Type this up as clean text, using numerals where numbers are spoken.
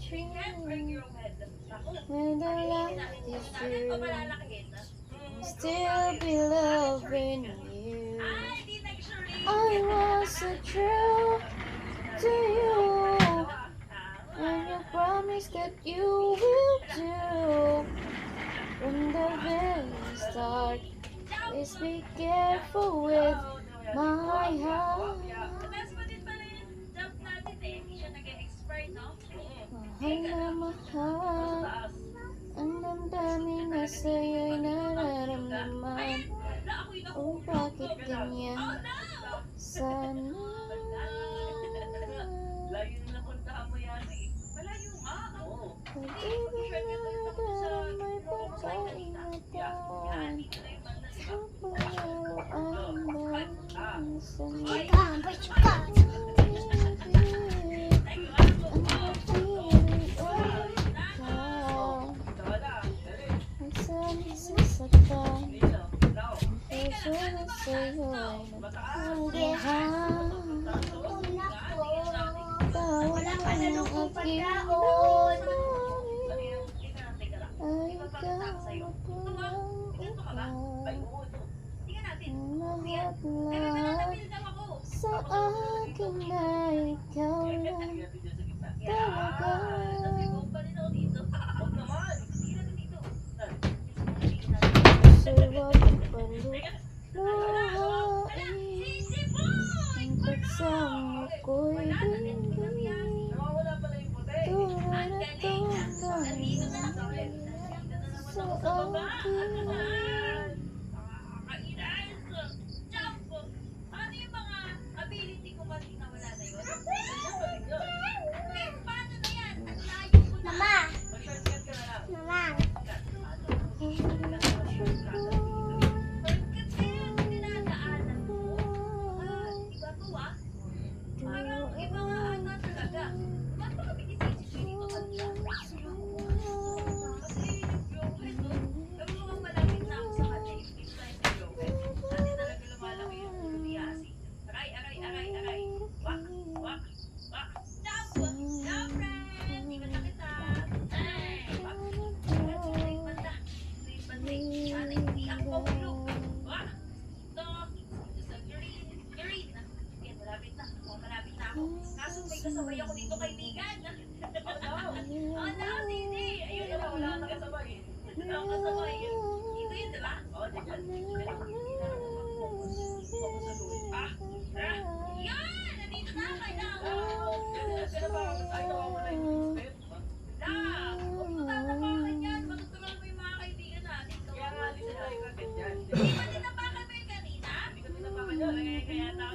When the light is through, I'll still be loving you. I was so true to you, and you promised that you will do. From the very start, please be careful with my heart. Mahal na mahal, ang damdamin na sa'yo'y nararamdaman. Oh, bakit ganyan? Sana pag-ibig na may pagkaingatan. Sa paglaruan ba minsan sasaktan, puso na sa'yo'y nagkakahan. Tawag mo ng aking damdamin, ay ikaw mapulang iba. Ang lahat-lahat sa akin na ikaw lang talaga. So wag paluhain ang pagsama ko'y dinggin. Tulad na tunggang sa akin. Kasabay ako dito, kaibigan. Oh, no, Sisi. Ayun na, wala na kasabay. Kasabay yun. Dito yun, diba? Oo, dyan. Yan! Nandito na, kailangan. Sino ba? Ay, tawa mo na yung step. Huwag mo tatapakan yan. Matutulungan mo yung mga kaibigan natin. Kaya nga, hindi na tayo kagad yan. Hindi ba tinapakan mo yung kanina? Hindi ko tinapakan yun. Kaya tao